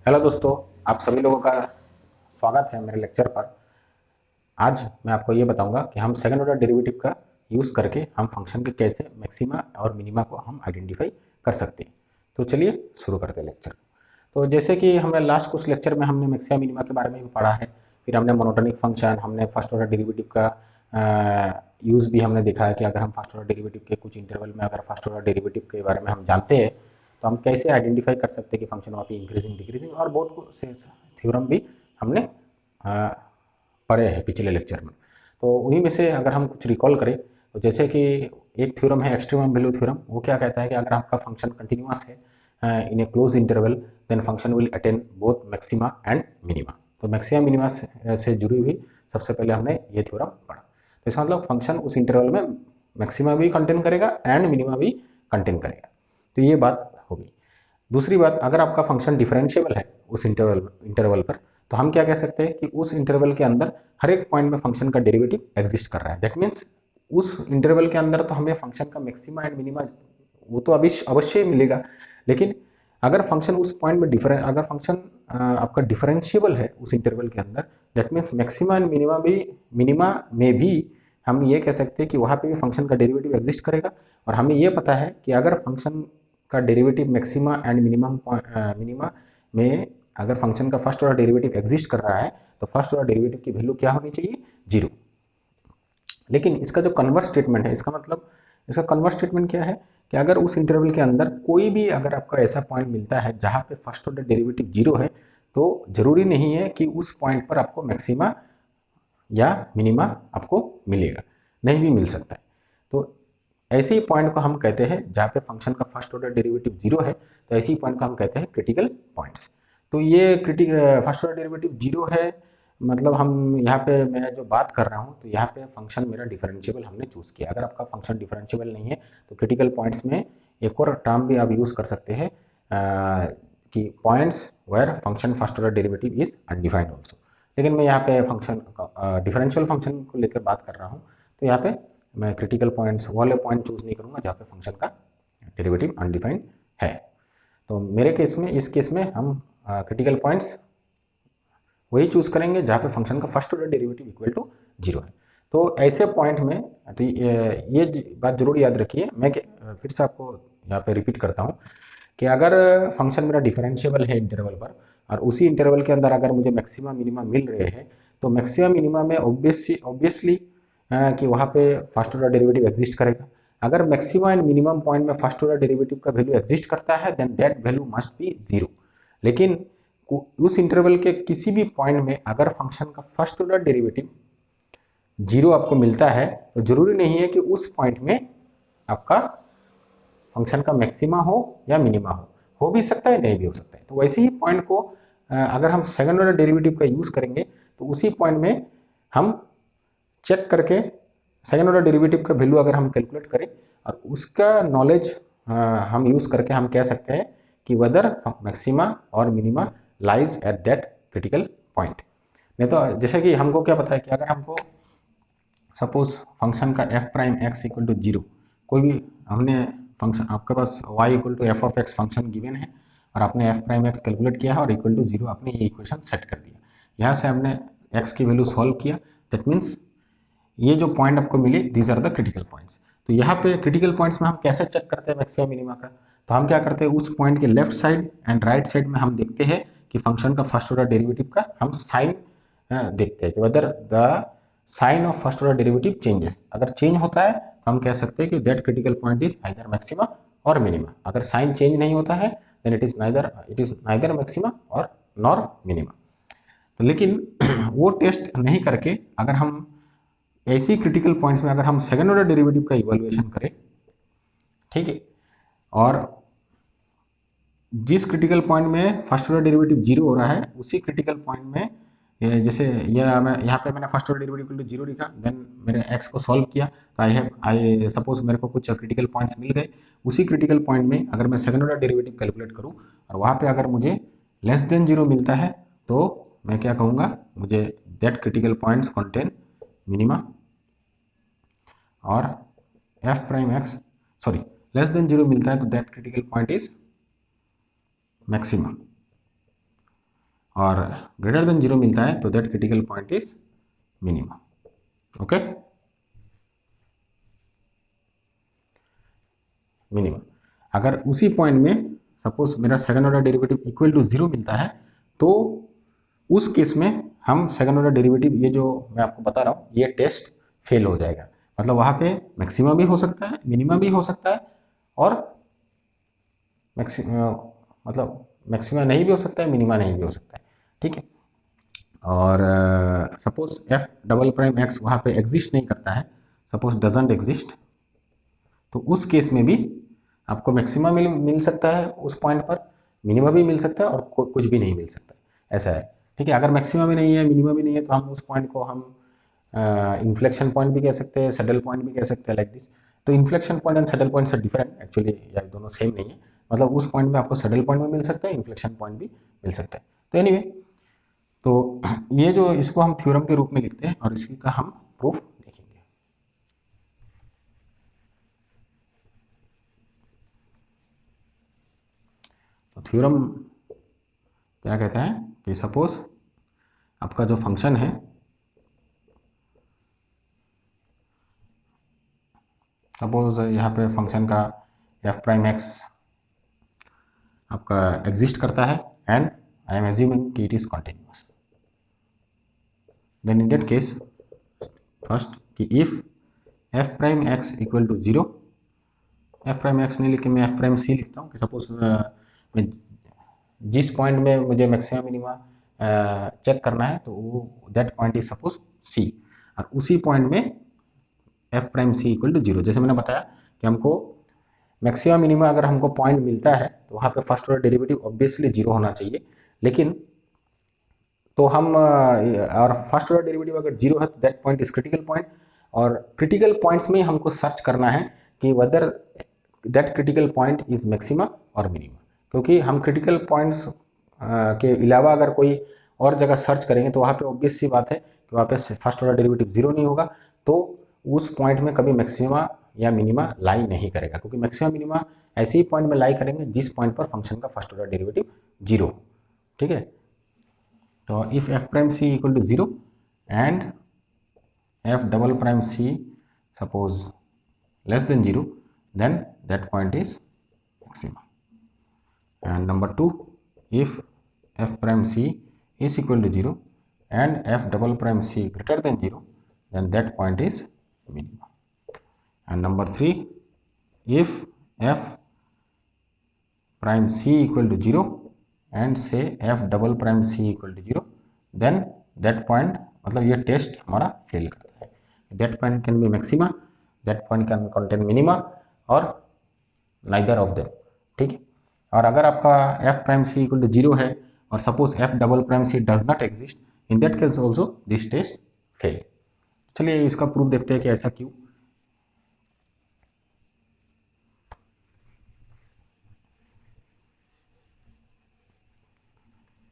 Hello दोस्तों, आप सभी लोगों का स्वागत है मेरे लेक्चर पर। आज मैं आपको ये बताऊंगा कि हम सेकंड ऑर्डर डेरिवेटिव का यूज़ करके हम फंक्शन के कैसे मैक्सिमा और मिनिमा को हम आइडेंटिफाई कर सकते हैं। तो चलिए शुरू करते हैं लेक्चर। तो जैसे कि हमें लास्ट कुछ लेक्चर में हमने मैक्सिमा मिनिमा के बारे में भी पढ़ा है, फिर हमने मोनोटोनिक फंक्शन, हमने फर्स्ट ऑर्डर डेरिवेटिव का यूज़ भी हमने देखा है कि अगर हम फर्स्ट ऑर्डर डेरिवेटिव के कुछ इंटरवल में अगर फर्स्ट ऑर्डर डेरिवेटिव के बारे में हम जानते हैं तो हम कैसे आइडेंटिफाई कर सकते हैं कि फंक्शन वहाँ पे इंक्रीजिंग डिक्रीजिंग, और बहुत कुछ से थ्योरम भी हमने अ, पढ़े हैं पिछले लेक्चर में। तो उन्हीं में से अगर हम कुछ रिकॉल करें तो जैसे कि एक थ्योरम है एक्सट्रीमम वैल्यू थ्योरम। वो क्या कहता है कि अगर आपका फंक्शन कंटिन्यूअस है in a close interval then function will attain both maxima and minima. तो मैक्सिमा मिनिमा से जुड़ी हुई सबसे पहले हमने ये थ्योरम पढ़ा। तो इसका मतलब फंक्शन उस इंटरवल में मैक्सिमा भी कंटेन करेगा एंड मिनिमा भी कंटेन करेगा। तो ये बात होगी। दूसरी बात, अगर आपका फंक्शन डिफरेंशिएबल है उस इंटरवल पर, तो हम क्या कह सकते हैं कि उस इंटरवल के अंदर हर एक पॉइंट में फंक्शन का डेरिवेटिव एग्जिस्ट कर रहा है। दैट मीन्स उस इंटरवल के अंदर तो हमें फंक्शन का मैक्सिमा एंड मिनिमा वो तो अवश्य ही मिलेगा, लेकिन अगर फंक्शन उस पॉइंट में अगर फंक्शन आपका डिफरेंशिएबल है उस इंटरवल के अंदर, that means maxima and minima में भी हम ये कह सकते हैं कि वहाँ पे भी फंक्शन का डेरिवेटिव एग्जिस्ट करेगा। और हमें ये पता है कि अगर फंक्शन का डेरिवेटिव मैक्सिमा एंड मिनिमा में अगर फंक्शन का फर्स्ट ऑर्डर डेरिवेटिव एग्जिस्ट कर रहा है तो फर्स्ट ऑर्डर डेरिवेटिव की वैल्यू क्या होनी चाहिए? जीरो। लेकिन इसका जो कन्वर्स स्टेटमेंट है, इसका मतलब इसका कन्वर्स स्टेटमेंट क्या है कि अगर उस इंटरवल के अंदर कोई भी अगर आपका ऐसा पॉइंट मिलता है जहां पे फर्स्ट ऑर्डर डेरिवेटिव जीरो है, तो जरूरी नहीं है कि उस पॉइंट पर आपको मैक्सिमा या मिनिमा आपको मिलेगा, नहीं भी मिल सकता है। तो ऐसे ही पॉइंट को हम कहते हैं जहाँ पे फंक्शन का फर्स्ट ऑर्डर डेरिवेटिव जीरो है, तो ऐसे ही पॉइंट को हम कहते हैं क्रिटिकल पॉइंट्स। तो ये फर्स्ट ऑर्डर डेरिवेटिव जीरो है, मतलब हम यहाँ पे मैं जो बात कर रहा हूँ तो यहाँ पे फंक्शन मेरा डिफरेंशिएबल हमने चूज किया। अगर आपका फंक्शन डिफरेंशिएबल नहीं है तो क्रिटिकल पॉइंट्स में एक और टर्म भी आप यूज़ कर सकते हैं कि points where function first order derivative is undefined also. लेकिन मैं यहाँ पे फंक्शन डिफरेंशियल फंक्शन को लेकर बात कर रहा हूँ, तो यहाँ पे मैं क्रिटिकल पॉइंट्स वाले पॉइंट चूज नहीं करूँगा जहाँ पे फंक्शन का डेरिवेटिव अनडिफाइंड है। तो मेरे केस में, इस केस में हम क्रिटिकल पॉइंट्स वही चूज करेंगे जहाँ पे फंक्शन का first order derivative equal to zero है। तो ऐसे पॉइंट में तो ये बात जरूर याद रखिए। मैं फिर से आपको यहाँ पे रिपीट करता हूँ कि अगर फंक्शन मेरा डिफरेंशिएबल है इंटरवल पर और उसी इंटरवल के अंदर अगर मुझे मैक्सिमा मिनिमा मिल रहे हैं, तो मैक्सिमा मिनिमा में ऑब्वियसली कि वहाँ पे फर्स्ट ऑर्डर डेरिवेटिव एग्जिस्ट करेगा। अगर मैक्सिमा एंड मिनिमम पॉइंट में फर्स्ट ऑर्डर डेरिवेटिव का वैल्यू एग्जिस्ट करता है then that value must be zero. लेकिन उस इंटरवल के किसी भी पॉइंट में अगर फंक्शन का फर्स्ट ऑर्डर डेरिवेटिव जीरो आपको मिलता है तो जरूरी नहीं है कि उस पॉइंट में आपका फंक्शन का मैक्सिमा हो या मिनिमा हो भी सकता है, नहीं भी हो सकता है। तो वैसे ही पॉइंट को अगर हम सेकंड ऑर्डर डेरिवेटिव का यूज करेंगे तो उसी पॉइंट में हम चेक करके सेकंड ऑर्डर डेरिवेटिव का वैल्यू अगर हम कैलकुलेट करें और उसका नॉलेज हम यूज करके हम कह सकते हैं कि वेदर मैक्सिमा और minima lies at that critical point. नहीं तो जैसे कि हमको क्या पता है कि अगर हमको सपोज फंक्शन का F prime X equal to zero, कोई भी हमने फंक्शन आपके पास Y equal to F of X function given है और आपने एफ प्राइम एक्स कैलकुलेट किया है और इक्वल टू जीरो आपने ये इक्वेशन सेट कर दिया। यहाँ से हमने एक्स की वैल्यू सॉल्व किया, दैट मीन्स ये जो पॉइंट आपको मिले these are the critical points. तो यहाँ पे क्रिटिकल पॉइंट्स में हम कैसे चेक करते हैं मैक्सिमा मिनिमा का? तो हम क्या करते हैं, उस पॉइंट के left side and right side में हम देखते हैं कि फंक्शन का फर्स्ट ऑर्डर डेरिवेटिव का हम साइन देखते हैं कि whether the sign of first order derivative changes. अगर चेंज होता है तो हम कह सकते हैं कि that critical point is either maxima और मिनिमा। अगर साइन चेंज नहीं होता है then it is neither maxima और नॉर मिनिमा। तो लेकिन वो टेस्ट नहीं करके अगर हम ऐसी क्रिटिकल पॉइंट्स में अगर हम सेकंड ऑर्डर डेरिवेटिव का इवैल्यूएशन करें, ठीक है, और जिस क्रिटिकल पॉइंट में फर्स्ट ऑर्डर डेरिवेटिव जीरो हो रहा है उसी क्रिटिकल पॉइंट में जैसे यह मैं यहाँ पे मैंने first order derivative two zero लिखा, देन मैंने एक्स को सॉल्व किया तो आई सपोज मेरे को कुछ क्रिटिकल पॉइंट्स मिल गए। उसी क्रिटिकल पॉइंट में अगर मैं सेकंड ऑर्डर डेरिवेटिव कैलकुलेट करूँ और वहाँ पे अगर मुझे लेस देन जीरो मिलता है तो मैं क्या कहूँगा, मुझे that critical points contain minima और F prime X sorry less than zero मिलता है तो that critical point is maximum. और ग्रेटर देन 0 मिलता है तो that critical point is minima. Okay, minima. अगर उसी पॉइंट में सपोज मेरा second order derivative equal to 0 मिलता है तो उस केस में हम सेकंड ऑर्डर डेरिवेटिव, ये जो मैं आपको बता रहा हूँ, ये टेस्ट फेल हो जाएगा। मतलब वहां पे मैक्सिमा भी हो सकता है, मिनिमा भी हो सकता है, और मतलब मैक्सिमा नहीं भी हो सकता है, मिनिमा नहीं भी हो सकता है। ठीक है, और suppose F double prime x वहाँ पे एग्जिस्ट नहीं करता है, सपोज डजंट एग्जिस्ट, तो उस केस में भी आपको मैक्सिमा मिल सकता है उस पॉइंट पर, मिनिमा भी मिल सकता है, और कुछ भी नहीं मिल सकता, ऐसा है। ठीक है, अगर मैक्सिमा भी नहीं है, मिनिमा भी नहीं है, तो हम उस पॉइंट को हम इन्फ्लेक्शन पॉइंट भी कह सकते हैं, सैडल पॉइंट भी कह सकते हैं, लाइक दिस। तो inflection point and saddle point से डिफरेंट एक्चुअली, या दोनों सेम नहीं है। मतलब उस पॉइंट में आपको सैडल पॉइंट भी मिल सकता है, इन्फ्लेक्शन पॉइंट भी मिल सकता है। तो एनीवे, तो ये जो इसको हम थ्योरम के रूप में लिखते हैं और इसी का हम प्रूफ देखेंगे। तो थ्योरम क्या कहता है कि सपोज आपका जो फंक्शन है, सपोज यहाँ पे फंक्शन का एफ प्राइम एक्स आपका एग्जिस्ट करता है एंड आई एम एज्यूमिंग कि it is continuous, then in that case first कि if F prime X equal to 0, F prime X नहीं लिख के मैं एफ प्राइम सी लिखता हूँ कि सपोज मैं जिस पॉइंट में मुझे मैक्सिमम मिनिमा चेक करना है तो वो that point is suppose C, और उसी पॉइंट में F prime C equal to 0। जैसे मैंने बताया कि हमको मैक्सिमम मिनिमा अगर हमको पॉइंट मिलता है तो वहाँ पे फर्स्ट ऑर्डर डेरिवेटिव ऑब्वियसली 0 होना चाहिए, लेकिन तो हम और फर्स्ट ऑर्डर डेरिवेटिव अगर 0 है तो that point is critical point, और क्रिटिकल पॉइंट्स में हमको सर्च करना है कि whether that critical point is maxima और मिनिमा, क्योंकि हम क्रिटिकल पॉइंट्स के अलावा अगर कोई और जगह सर्च करेंगे तो वहाँ पे ऑब्वियस सी बात है कि वहाँ पे फर्स्ट ऑर्डर डेरिवेटिव 0 नहीं होगा, तो उस पॉइंट में कभी मैक्सिमा या मिनिमा लाई नहीं करेगा, क्योंकि मैक्सिमा मिनिमा ऐसे ही पॉइंट में लाई करेंगे जिस पॉइंट पर फंक्शन का फर्स्ट ऑर्डर डेरिवेटिव 0। ठीक है, तो if F prime C equal to 0 and F double prime C suppose less than 0, then that point is maxima. And number 2, if f prime c is equal to 0 and f double prime c greater than 0, then that point is minima. And number 3, if f prime c equal to 0 and say f double prime c equal to 0, then that point, मतलब ये test हमारा fail करता है। that point can be maxima, that point can contain minima और neither of them। ठीक है, और अगर आपका f prime c equal to 0 है और suppose f double prime c does not exist, in that case also this test fail. चलिए इसका प्रूफ देखते हैं कि ऐसा क्यों।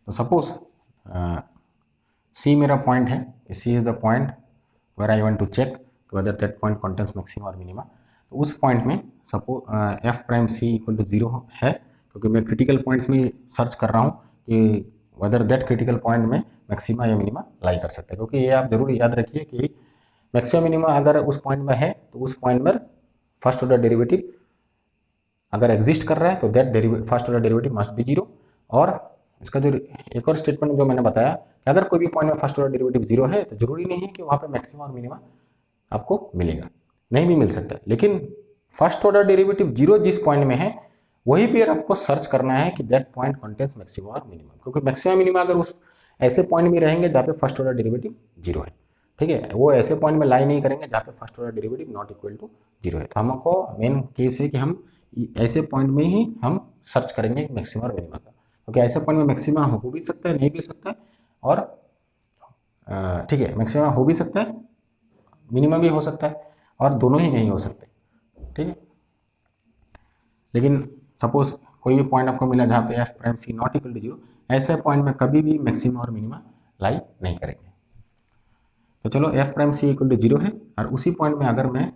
तो सपोज c मेरा पॉइंट है, c is the point where I want to check whether that point contains maxima और minima। तो उस पॉइंट में suppose f prime c equal to 0 है, क्योंकि मैं क्रिटिकल पॉइंट्स में सर्च कर रहा हूँ कि वेदर दैट क्रिटिकल पॉइंट में मैक्सिमा या मिनिमा लाई कर सकता है, क्योंकि ये आप जरूर याद रखिए कि मैक्सिमा मिनिमा अगर उस पॉइंट में है तो उस पॉइंट में फर्स्ट ऑर्डर डेरिवेटिव अगर एग्जिस्ट कर रहा है तो that first order derivative must be 0। और इसका जो एक और स्टेटमेंट जो मैंने बताया कि अगर कोई भी पॉइंट में फर्स्ट ऑर्डर डेरिवेटिव 0 है तो जरूरी नहीं है कि वहाँ पे मैक्सिमा और मिनिमा आपको मिलेगा, नहीं भी मिल सकता है, लेकिन फर्स्ट ऑर्डर डेरिवेटिव 0 जिस पॉइंट में है वही पे आपको सर्च करना है कि दैट पॉइंट कंटेन्स मैक्सिमा और मिनिमम, क्योंकि मैक्सिमा मिनिमा अगर उस ऐसे पॉइंट में रहेंगे जहाँ पे फर्स्ट ऑर्डर डेरिवेटिव 0 है। ठीक है, वो ऐसे पॉइंट में लाई नहीं करेंगे जहाँ पे first order derivative not equal to 0 है। तो हमको मेन केस है कि हम ऐसे पॉइंट में ही हम सर्च करेंगे मैक्सिमा और मिनिमा का, क्योंकि ऐसे पॉइंट में मैक्सिमा हो भी सकता है, नहीं भी सकता है, और ठीक है मैक्सिमा हो भी सकता है, मिनिमम भी हो सकता है, और दोनों ही नहीं हो सकते। ठीक है, लेकिन सपोज कोई भी पॉइंट आपको मिला जहाँ पे F prime C not equal to 0, ऐसे पॉइंट में कभी भी मैक्सिमा और मिनिमा लाई नहीं करेंगे। तो चलो F prime C equal to 0 है, और उसी पॉइंट में अगर मैं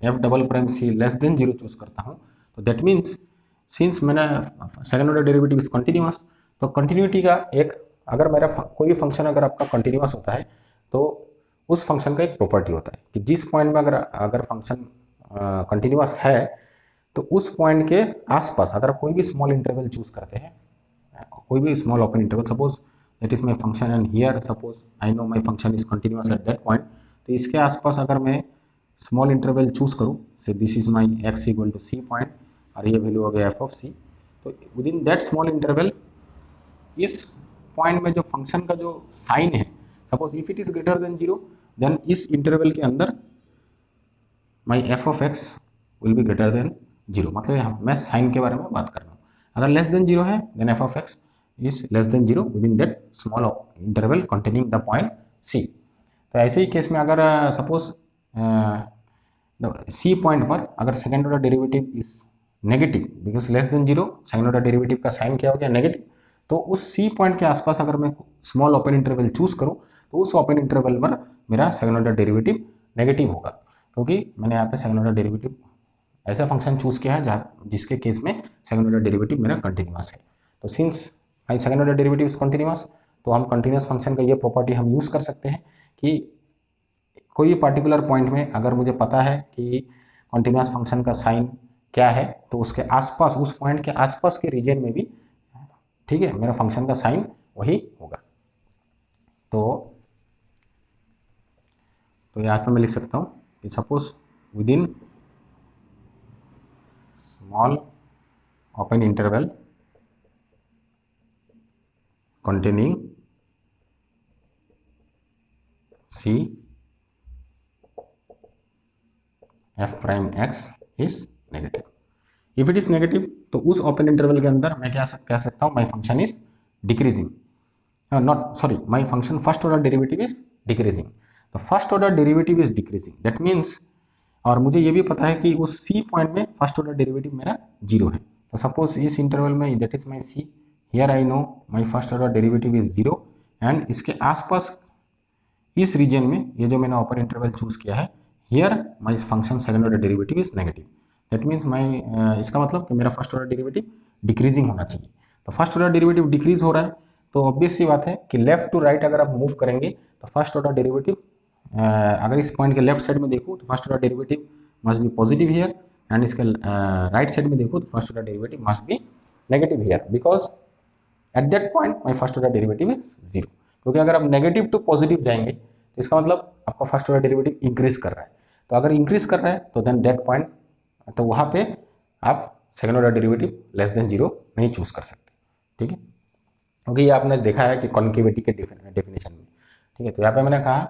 F double prime C less than 0 choose करता हूँ तो दैट मीन्स सिंस मैंने second order derivative is continuous, तो कंटिन्यूटी का एक अगर मेरा कोई भी फंक्शन अगर आपका कंटिन्यूअस होता है तो उस फंक्शन का एक प्रॉपर्टी होता है कि जिस पॉइंट में अगर फंक्शन कंटिन्यूअस है तो उस पॉइंट के आसपास अगर कोई भी स्मॉल इंटरवल चूज करते हैं, कोई भी small open interval, suppose that is my function and here suppose I know my function is continuous at that point, तो इसके आसपास अगर मैं स्मॉल इंटरवल चूज करूँ, say this is my X equal to C point और ये value हो गया एफ ऑफ सी, तो within that small interval इस पॉइंट में जो फंक्शन का जो साइन है, suppose if it is greater than 0 then इस इंटरवल के अंदर my F of X will be greater than 0, मतलब मैं साइन के बारे में बात कर रहा हूँ। अगर लेस देन 0 है then F of X is less than 0 within that small interval containing the point C. तो ऐसे ही केस में अगर सपोज सी पॉइंट पर अगर second order derivative is negative because less than 0, second order derivative का sign क्या हो गया नेगेटिव, तो उस सी पॉइंट के आसपास अगर मैं स्मॉल ओपन इंटरवल चूज करूँ तो उस ओपन इंटरवल पर मेरा सेकेंड ऑर्डर डेरिवेटिव नेगेटिव होगा, क्योंकि मैंने यहाँ पे सेकेंड ऑर्डर डेरिवेटिव ऐसा फंक्शन चूज किया है जहाँ जिसके केस में सेकेंड ऑर्डर डेरिवेटिव मेरा कंटिन्यूअस है। तो since my second order derivative is continuous, तो हम कंटिन्यूअस फंक्शन का ये प्रॉपर्टी हम यूज़ कर सकते हैं कि कोई भी पर्टिकुलर पॉइंट में अगर मुझे पता है कि कंटिन्यूअस फंक्शन का साइन क्या है तो उसके आसपास, उस पॉइंट के आसपास के रीजन में भी, ठीक है, मेरा फंक्शन का साइन वही होगा। तो यहाँ पे मैं लिख सकता हूँ कि suppose with in small open interval containing C f prime x is negative. If it is negative तो उस ओपन इंटरवल के अंदर मैं क्या कह सकता हूँ, my function is decreasing, not sorry, my function first order derivative is decreasing. तो first order derivative is decreasing that means, और मुझे ये भी पता है कि उस सी पॉइंट में फर्स्ट ऑर्डर डेरिवेटिव मेरा 0 है। तो सपोज इस इंटरवल में that is my C, here I know my first order derivative is 0 and इसके आसपास इस रीजन में ये जो मैंने ओपन इंटरवल चूज किया है, here my function second order derivative is negative, that means my इसका मतलब कि मेरा फर्स्ट ऑर्डर डेरिवेटिव डिक्रीजिंग होना चाहिए। तो फर्स्ट ऑर्डर डेरिवेटिव डिक्रीज हो रहा है तो ऑब्वियस सी बात है कि लेफ्ट टू राइट अगर आप मूव करेंगे तो फर्स्ट ऑर्डर डेरिवेटिव, अगर इस पॉइंट के लेफ्ट साइड में देखूँ तो first order derivative must be positive here and इसके राइट साइड में देखूँ तो first order derivative must be negative here because at that point my first order derivative is 0। क्योंकि अगर आप नेगेटिव टू पॉजिटिव जाएंगे तो इसका मतलब आपका फर्स्ट ऑर्डर डेरिवेटिव इंक्रीज कर रहा है, तो अगर इंक्रीज कर रहा है तो देन दैट पॉइंट, तो वहाँ पे आप second order derivative less than 0 नहीं चूज कर सकते, ठीक है, क्योंकि ये आपने देखा है कि कॉन्केविटी के डेफिनेशन में, ठीक है। तो यहाँ पे मैंने कहा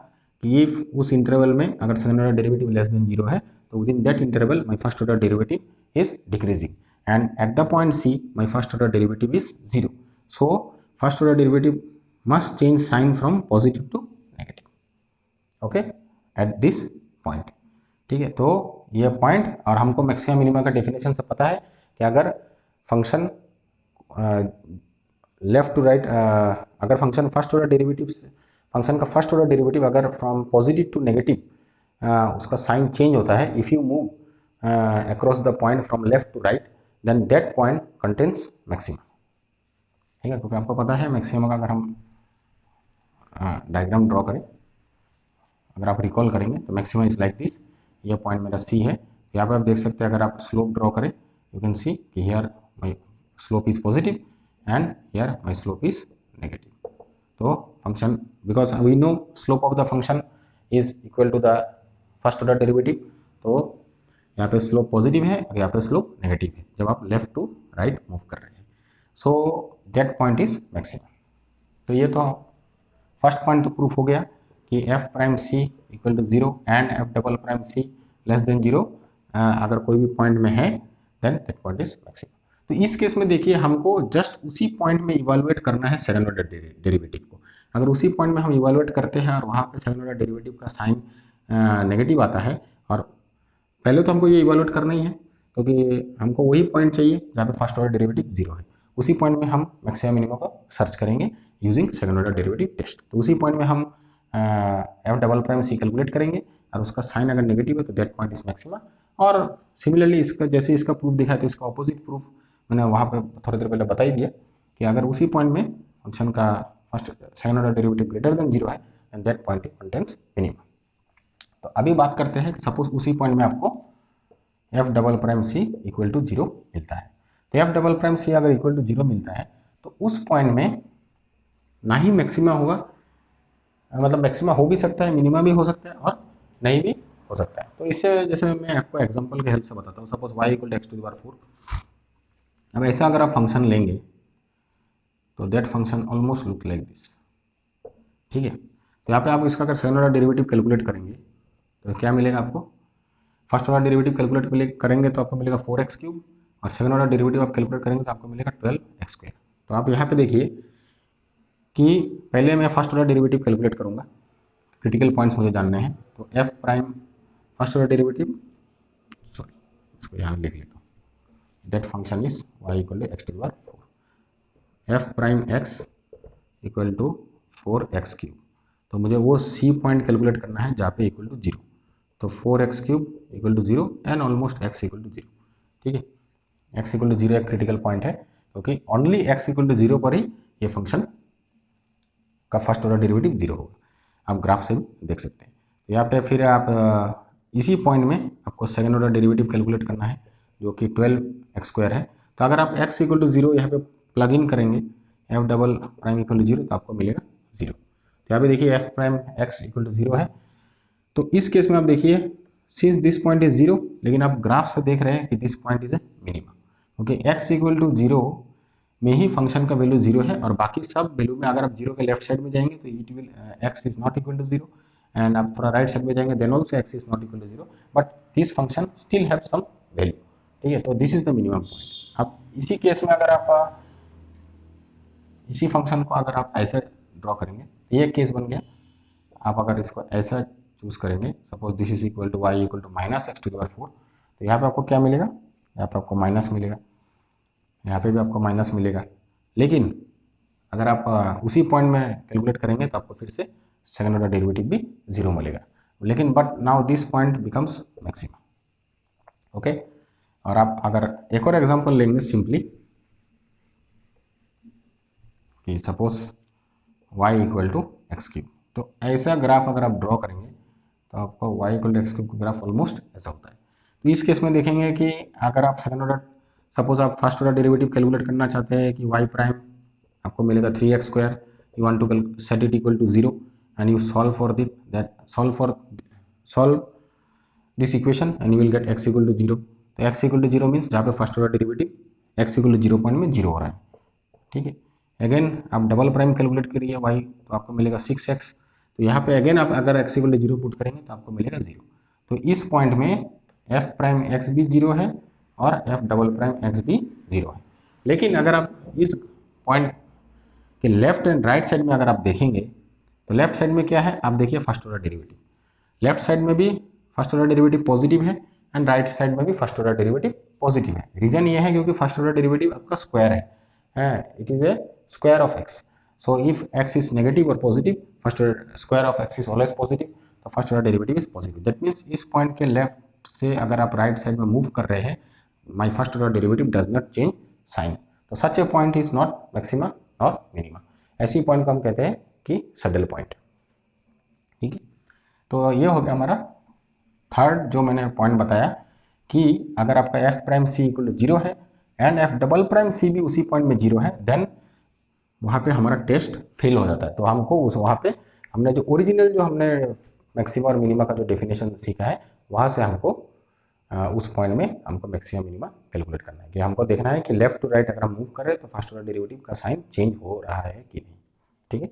कि इफ उस इंटरवल में अगर second order derivative less than 0 है तो within that interval my first order derivative is decreasing and at the point C my first order derivative is 0। So first order derivative must change sign from positive to negative, okay, at this point, ठीक है। तो ये point, और हमको maximum minimum का definition से पता है कि अगर फंक्शन लेफ्ट टू राइट, अगर function first order derivative, function का फर्स्ट ऑर्डर डेरिवेटिव अगर फ्रॉम पॉजिटिव टू नेगेटिव उसका साइन चेंज होता है, if you move across the point from left to right then that point contains maximum, ठीक है। क्योंकि आपको पता है मैक्सिमम का अगर हम डायग्राम ड्रॉ करें, अगर आप रिकॉल करेंगे तो मैक्सिमम इज लाइक दिस, ये पॉइंट मेरा सी है, यहाँ पर आप देख सकते हैं अगर आप स्लोप ड्रॉ करें यू कैन सी कि here my slope is positive and here my slope is negative. तो function, because we know slope of the function is equal to the first order derivative, तो यहाँ पे slope positive है और यहाँ पे slope negative है जब आप लेफ्ट टू राइट मूव कर रहे हैं, so that point is maximum. तो ये तो फर्स्ट पॉइंट तो प्रूफ हो गया कि F prime C equal to 0 and F double prime C less than 0 अगर कोई भी पॉइंट में है then that point is maximum. तो इस केस में देखिए हमको जस्ट उसी पॉइंट में इवेलुएट करना है सेकंड ऑर्डर डेरिवेटिव को। अगर उसी पॉइंट में हम इवेलुएट करते हैं और वहाँ पे सेकंड ऑर्डर डेरिवेटिव का साइन नेगेटिव आता है, और पहले तो हमको ये इवेलुएट करना ही है क्योंकि हमको वही पॉइंट चाहिए जहाँ पे फर्स्ट ऑर्डर डेरिवेटिव 0 है, उसी पॉइंट में हम मैक्सिमम मिनिमम को सर्च करेंगे using second order derivative test. तो उसी पॉइंट में हम F double prime C calculate करेंगे और उसका साइन अगर नेगेटिव है तो दैट पॉइंट इज मैक्सिमम। और सिमिलरली इसका जैसे इसका प्रूफ दिखा तो इसका ऑपोजिट प्रूफ मैंने वहाँ पे थोड़ी देर पहले बता ही दिया कि अगर उसी पॉइंट में फंक्शन का first second order derivative greater than 0 है and that point contains minima. तो अभी बात करते हैं, सपोज उसी पॉइंट में आपको F double prime C equal to 0 मिलता है। तो एफ डबल प्राइम सी अगर इक्वल टू 0 मिलता है तो उस पॉइंट में ना ही मैक्सिमा होगा, मतलब मैक्सिमा हो भी सकता है, मिनिमा भी हो सकता है और नहीं भी हो सकता है। तो इससे जैसे मैं आपको एग्जांपल के हेल्प से बताता हूँ, suppose y equal to X to the power 4। अब ऐसा अगर आप फंक्शन लेंगे तो that function almost look like this, ठीक है। तो यहाँ पे आप इसका अगर सेकंड ऑर्डर डेरिवेटिव कैलकुलेट करेंगे तो क्या मिलेगा आपको, फर्स्ट ऑर्डर डेरिवेटिव कैलकुलेट करेंगे तो आपको मिलेगा 4x³ और सेकंड ऑर्डर डेरिवेटिव आप कैलकुलेट करेंगे तो आपको मिलेगा 12x²। तो आप यहाँ पे देखिए कि पहले मैं फर्स्ट ऑर्डर डेरिवेटिव कैलकुलेट करूँगा, क्रिटिकल पॉइंट्स मुझे जानने हैं। तो F prime first order derivative, sorry इसको यहाँ लिख लेता हूँ, that function is y equal to X to the power 4, F prime x equal to 4x³। तो मुझे वो सी पॉइंट कैलकुलेट करना है जहाँ पे इक्वल टू 0। तो 4x³ equal to 0 and almost x equal to 0, ठीक है। x इक्वल टू 0 एक क्रिटिकल पॉइंट है क्योंकि ओनली x इक्वल टू 0 पर ही ये फंक्शन का फर्स्ट ऑर्डर डेरिवेटिव 0 होगा। आप ग्राफ से भी देख सकते हैं। तो यहाँ पे फिर आप इसी पॉइंट में आपको सेकंड ऑर्डर डेरिवेटिव कैलकुलेट करना है जो कि 12x² है। तो अगर आप x इक्वल टू 0 यहाँ पे प्लग इन करेंगे F double prime equal to 0 तो आपको मिलेगा 0। तो यहाँ पे देखिए F prime x equal to 0 है। तो इस केस में आप देखिए सिंस दिस पॉइंट इज 0, लेकिन आप ग्राफ से देख रहे हैं कि this point is a minimum, okay. x equal to 0 में ही फंक्शन का वैल्यू 0 है और बाकी सब वैल्यू में अगर आप 0 के लेफ्ट साइड में जाएंगे तो it will x is not equal to 0 and आप थोड़ा राइट साइड में जाएंगे then also x is not equal to 0 but this function still have some value, ठीक है। तो this is the minimum point. अब इसी केस में अगर आप इसी फंक्शन को अगर आप ऐसे ड्रॉ करेंगे, ये केस बन गया। आप अगर इसको ऐसा चूज करेंगे, suppose this is equal to Y equal to minus X to the power 4, तो यहाँ पे आपको क्या मिलेगा, यहाँ पे आपको माइनस मिलेगा, यहाँ पे भी आपको माइनस मिलेगा। लेकिन अगर आप उसी पॉइंट में कैलकुलेट करेंगे तो आपको फिर से सेकंड ऑर्डर डेरिवेटिव भी 0 मिलेगा। लेकिन but now this point becomes maximum, okay. और आप अगर एक और एग्जांपल लेंगे सिंपली कि suppose y equal to x³, तो ऐसा ग्राफ अगर आप ड्रॉ करेंगे तो आपका y इक्वल टू x³ का ग्राफ ऑलमोस्ट ऐसा होता है। तो इस केस में देखेंगे कि अगर आप सेकंड ऑर्डर, सपोज आप फर्स्ट ऑर्डर डेरिवेटिव कैलकुलेट करना चाहते हैं कि y प्राइम आपको मिलेगा 3x², you want to set it equal to 0 and you solve for this equation and you will get x equal to 0। तो x इक्वल टू 0 मीन्स जहाँ पे first order derivative x equal to 0 point में 0 हो रहा है, ठीक है। Again आप डबल प्राइम कैलकुलेट करिए y, तो आपको मिलेगा 6x। तो यहाँ पे अगेन आप अगर x इक्वल टू 0 पुट करेंगे तो आपको मिलेगा 0। तो इस पॉइंट में f प्राइम x भी 0 है और f डबल प्राइम x भी 0 है। लेकिन अगर आप इस पॉइंट के लेफ्ट एंड राइट साइड में अगर आप देखेंगे तो लेफ्ट साइड में क्या है, आप देखिए first order derivative, left side में भी फर्स्ट ऑर्डर डेरिवेटिव पॉजिटिव है एंड राइट साइड में भी फर्स्ट ऑर्डर डेरिवेटिव पॉजिटिव है। रीजन ये है क्योंकि फर्स्ट ऑर्डर डेरिवेटिव आपका स्क्वायर है, it is a square of x. So if x is negative or positive, first order square of x is always positive, तो first order derivative is positive. That means इस point के left से अगर आप right side में move कर रहे हैं, my first order derivative does not change sign. तो such a point is not maxima और मिनिमा। ऐसी पॉइंट को हम कहते हैं कि सैडल पॉइंट, ठीक है। तो ये हो गया हमारा थर्ड जो मैंने पॉइंट बताया कि अगर आपका F prime C equal to 0 है and F double prime C भी उसी पॉइंट में 0 है, देन वहाँ पे हमारा टेस्ट फेल हो जाता है। तो हमको उस वहाँ पे हमने जो ओरिजिनल जो हमने मैक्सिमा और मिनिमा का जो डेफिनेशन सीखा है वहाँ से हमको उस पॉइंट में हमको मैक्सिमा मिनिमा कैलकुलेट करना है कि हमको देखना है कि लेफ्ट टू राइट अगर हम मूव करें तो फर्स्ट ऑर्डर डेरिवेटिव का साइन चेंज हो रहा है कि नहीं, ठीक है।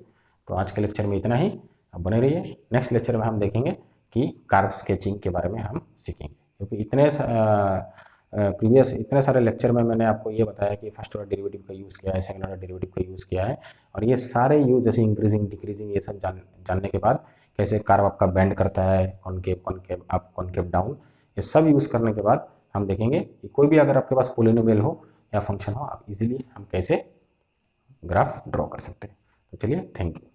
तो आज के लेक्चर में इतना ही, अब बने रहिए। नेक्स्ट लेक्चर में हम देखेंगे कि कर्व स्केचिंग के बारे में हम सीखेंगे, क्योंकि इतने सारे लेक्चर में मैंने आपको ये बताया कि फर्स्ट ऑर्डर डेरिवेटिव का यूज़ किया है, सेकंड ऑर्डर डेरिवेटिव का यूज़ किया है, और ये सारे यूज जैसे इंक्रीजिंग डिक्रीजिंग ये सब जानने के बाद कैसे कर्व आपका बेंड करता है, concave concave up concave down, ये सब यूज़ करने के बाद हम देखेंगे कि कोई भी अगर आपके पास पोलिनोमियल हो या फंक्शन हो, आप इजीली हम कैसे ग्राफ ड्रॉ कर सकते हैं। तो चलिए, थैंक यू।